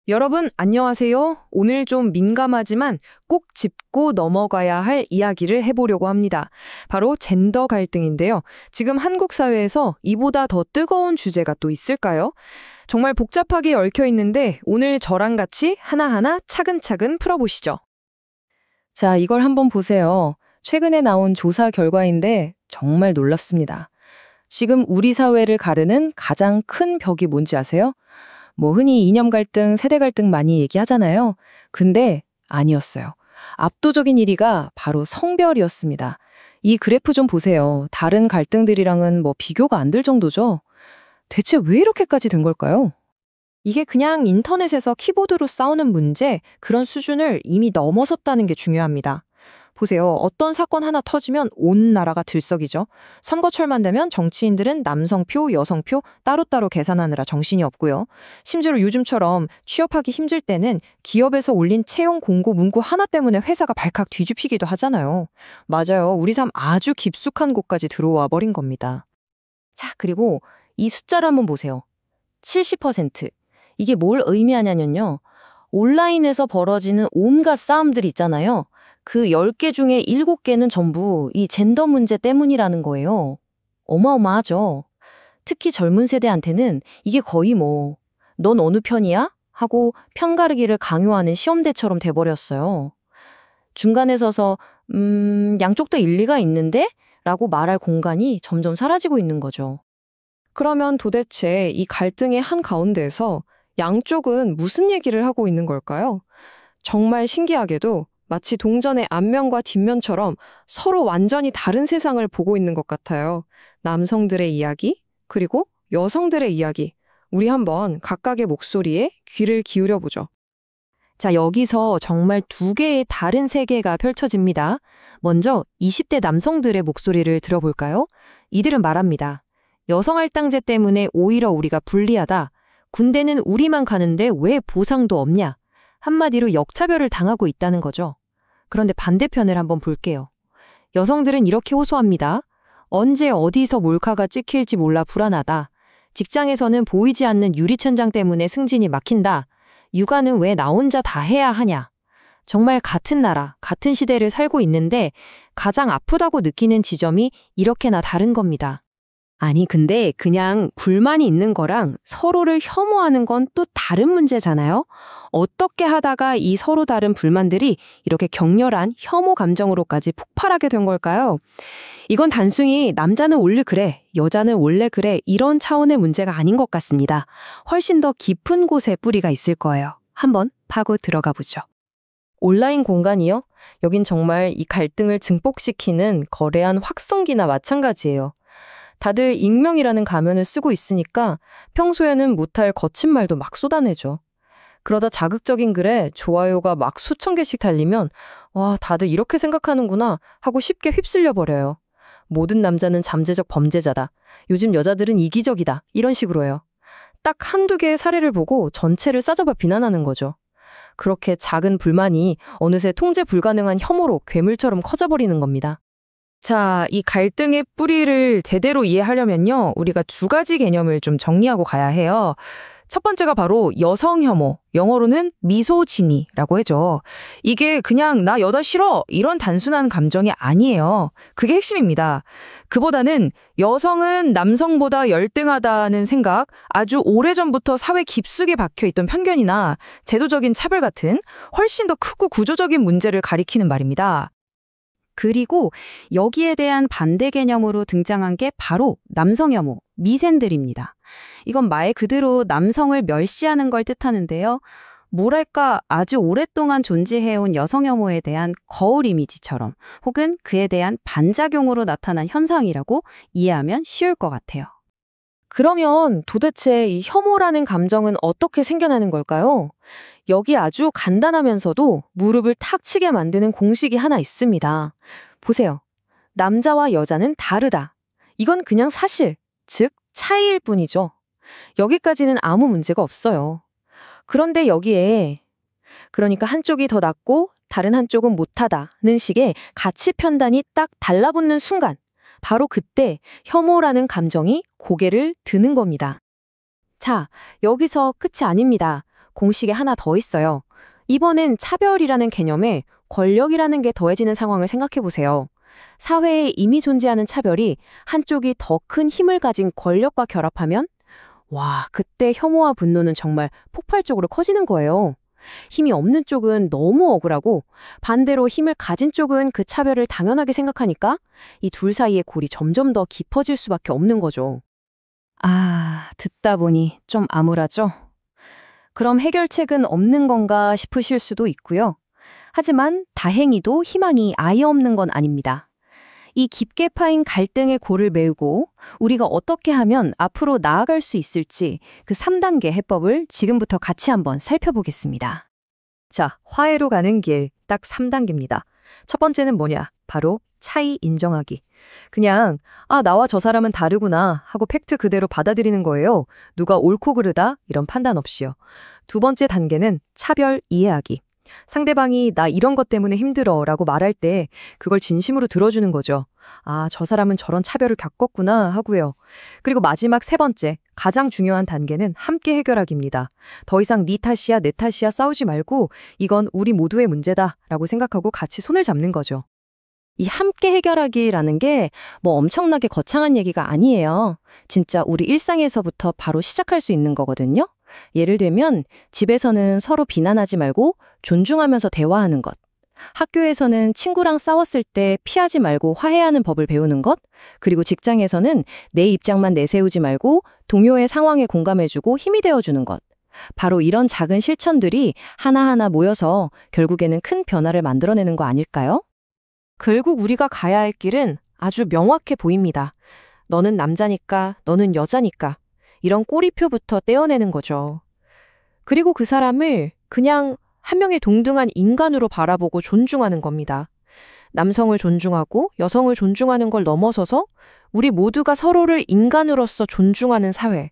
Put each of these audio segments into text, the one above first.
여러분, 안녕하세요. 오늘 좀 민감하지만 꼭 짚고 넘어가야 할 이야기를 해보려고 합니다. 바로 젠더 갈등인데요. 지금 한국 사회에서 이보다 더 뜨거운 주제가 또 있을까요? 정말 복잡하게 얽혀 있는데 오늘 저랑 같이 하나하나 차근차근 풀어보시죠. 자, 이걸 한번 보세요. 최근에 나온 조사 결과인데 정말 놀랍습니다. 지금 우리 사회를 가르는 가장 큰 벽이 뭔지 아세요? 흔히 이념 갈등, 세대 갈등 많이 얘기하잖아요. 근데 아니었어요. 압도적인 1위가 바로 성별이었습니다. 이 그래프 좀 보세요. 다른 갈등들이랑은 비교가 안 될 정도죠? 대체 왜 이렇게까지 된 걸까요? 이게 그냥 인터넷에서 키보드로 싸우는 문제, 그런 수준을 이미 넘어섰다는 게 중요합니다. 보세요. 어떤 사건 하나 터지면 온 나라가 들썩이죠. 선거철만 되면 정치인들은 남성표, 여성표 따로따로 계산하느라 정신이 없고요. 심지어 요즘처럼 취업하기 힘들 때는 기업에서 올린 채용 공고 문구 하나 때문에 회사가 발칵 뒤집히기도 하잖아요. 맞아요. 우리 삶 아주 깊숙한 곳까지 들어와 버린 겁니다. 자, 그리고 이 숫자를 한번 보세요. 70%. 이게 뭘 의미하냐면요. 온라인에서 벌어지는 온갖 싸움들 있잖아요. 그 10개 중에 7개는 전부 이 젠더 문제 때문이라는 거예요. 어마어마하죠. 특히 젊은 세대한테는 이게 거의 넌 어느 편이야? 하고 편가르기를 강요하는 시험대처럼 돼버렸어요. 중간에 서서 양쪽 다 일리가 있는데? 라고 말할 공간이 점점 사라지고 있는 거죠. 그러면 도대체 이 갈등의 한가운데에서 양쪽은 무슨 얘기를 하고 있는 걸까요? 정말 신기하게도 마치 동전의 앞면과 뒷면처럼 서로 완전히 다른 세상을 보고 있는 것 같아요. 남성들의 이야기, 그리고 여성들의 이야기. 우리 한번 각각의 목소리에 귀를 기울여 보죠. 자, 여기서 정말 두 개의 다른 세계가 펼쳐집니다. 먼저 20대 남성들의 목소리를 들어볼까요? 이들은 말합니다. 여성 할당제 때문에 오히려 우리가 불리하다. 군대는 우리만 가는데 왜 보상도 없냐? 한마디로 역차별을 당하고 있다는 거죠. 그런데 반대편을 한번 볼게요. 여성들은 이렇게 호소합니다. 언제 어디서 몰카가 찍힐지 몰라 불안하다. 직장에서는 보이지 않는 유리천장 때문에 승진이 막힌다. 육아는 왜 나 혼자 다 해야 하냐. 정말 같은 나라, 같은 시대를 살고 있는데 가장 아프다고 느끼는 지점이 이렇게나 다른 겁니다. 아니, 근데 그냥 불만이 있는 거랑 서로를 혐오하는 건 또 다른 문제잖아요? 어떻게 하다가 이 서로 다른 불만들이 이렇게 격렬한 혐오 감정으로까지 폭발하게 된 걸까요? 이건 단순히 남자는 원래 그래, 여자는 원래 그래 이런 차원의 문제가 아닌 것 같습니다. 훨씬 더 깊은 곳에 뿌리가 있을 거예요. 한번 파고 들어가 보죠. 온라인 공간이요? 여긴 정말 이 갈등을 증폭시키는 거대한 확성기나 마찬가지예요. 다들 익명이라는 가면을 쓰고 있으니까 평소에는 못할 거친 말도 막 쏟아내죠. 그러다 자극적인 글에 좋아요가 막 수천 개씩 달리면 와, 다들 이렇게 생각하는구나 하고 쉽게 휩쓸려 버려요. 모든 남자는 잠재적 범죄자다. 요즘 여자들은 이기적이다. 이런 식으로 해요. 딱 한두 개의 사례를 보고 전체를 싸잡아 비난하는 거죠. 그렇게 작은 불만이 어느새 통제 불가능한 혐오로 괴물처럼 커져버리는 겁니다. 자, 이 갈등의 뿌리를 제대로 이해하려면요, 우리가 두 가지 개념을 좀 정리하고 가야 해요. 첫 번째가 바로 여성 혐오, 영어로는 미소지니라고 하죠. 이게 그냥 나 여자 싫어 이런 단순한 감정이 아니에요. 그게 핵심입니다. 그보다는 여성은 남성보다 열등하다는 생각, 아주 오래전부터 사회 깊숙이 박혀있던 편견이나 제도적인 차별 같은 훨씬 더 크고 구조적인 문제를 가리키는 말입니다. 그리고 여기에 대한 반대 개념으로 등장한 게 바로 남성 혐오, 미센들입니다. 이건 말 그대로 남성을 멸시하는 걸 뜻하는데요. 뭐랄까 아주 오랫동안 존재해온 여성 혐오에 대한 거울 이미지처럼 혹은 그에 대한 반작용으로 나타난 현상이라고 이해하면 쉬울 것 같아요. 그러면 도대체 이 혐오라는 감정은 어떻게 생겨나는 걸까요? 여기 아주 간단하면서도 무릎을 탁 치게 만드는 공식이 하나 있습니다. 보세요. 남자와 여자는 다르다. 이건 그냥 사실, 즉 차이일 뿐이죠. 여기까지는 아무 문제가 없어요. 그런데 여기에 그러니까 한쪽이 더 낫고 다른 한쪽은 못하다는 식의 가치 편단이 딱 달라붙는 순간 바로 그때 혐오라는 감정이 고개를 드는 겁니다. 자, 여기서 끝이 아닙니다. 공식에 하나 더 있어요. 이번엔 차별이라는 개념에 권력이라는 게 더해지는 상황을 생각해 보세요. 사회에 이미 존재하는 차별이 한쪽이 더 큰 힘을 가진 권력과 결합하면 와, 그때 혐오와 분노는 정말 폭발적으로 커지는 거예요. 힘이 없는 쪽은 너무 억울하고 반대로 힘을 가진 쪽은 그 차별을 당연하게 생각하니까 이 둘 사이의 골이 점점 더 깊어질 수밖에 없는 거죠. 아, 듣다 보니 좀 암울하죠? 그럼 해결책은 없는 건가 싶으실 수도 있고요. 하지만 다행히도 희망이 아예 없는 건 아닙니다. 이 깊게 파인 갈등의 골을 메우고 우리가 어떻게 하면 앞으로 나아갈 수 있을지 그 3단계 해법을 지금부터 같이 한번 살펴보겠습니다. 자, 화해로 가는 길 딱 3단계입니다. 첫 번째는 뭐냐? 바로 차이 인정하기. 그냥 나와 저 사람은 다르구나 하고 팩트 그대로 받아들이는 거예요. 누가 옳고 그르다 이런 판단 없이요. 두 번째 단계는 차별 이해하기. 상대방이 나 이런 것 때문에 힘들어 라고 말할 때 그걸 진심으로 들어주는 거죠. 저 사람은 저런 차별을 겪었구나 하고요. 그리고 마지막 세 번째, 가장 중요한 단계는 함께 해결하기입니다. 더 이상 네 탓이야 내 탓이야 싸우지 말고 이건 우리 모두의 문제다 라고 생각하고 같이 손을 잡는 거죠. 이 함께 해결하기라는 게 뭐 엄청나게 거창한 얘기가 아니에요. 진짜 우리 일상에서부터 바로 시작할 수 있는 거거든요. 예를 들면 집에서는 서로 비난하지 말고 존중하면서 대화하는 것. 학교에서는 친구랑 싸웠을 때 피하지 말고 화해하는 법을 배우는 것. 그리고 직장에서는 내 입장만 내세우지 말고 동료의 상황에 공감해주고 힘이 되어주는 것. 바로 이런 작은 실천들이 하나하나 모여서 결국에는 큰 변화를 만들어내는 거 아닐까요? 결국 우리가 가야 할 길은 아주 명확해 보입니다. 너는 남자니까, 너는 여자니까. 이런 꼬리표부터 떼어내는 거죠. 그리고 그 사람을 그냥 한 명의 동등한 인간으로 바라보고 존중하는 겁니다. 남성을 존중하고 여성을 존중하는 걸 넘어서서 우리 모두가 서로를 인간으로서 존중하는 사회.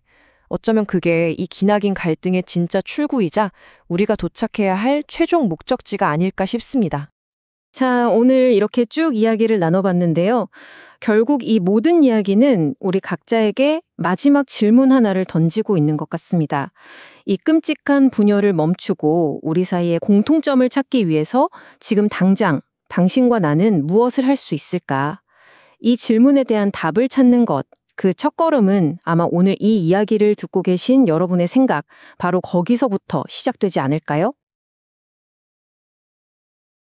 어쩌면 그게 이 기나긴 갈등의 진짜 출구이자 우리가 도착해야 할 최종 목적지가 아닐까 싶습니다. 자, 오늘 이렇게 쭉 이야기를 나눠봤는데요. 결국 이 모든 이야기는 우리 각자에게 마지막 질문 하나를 던지고 있는 것 같습니다. 이 끔찍한 분열을 멈추고 우리 사이의 공통점을 찾기 위해서 지금 당장 당신과 나는 무엇을 할 수 있을까? 이 질문에 대한 답을 찾는 것, 그 첫걸음은 아마 오늘 이 이야기를 듣고 계신 여러분의 생각, 바로 거기서부터 시작되지 않을까요?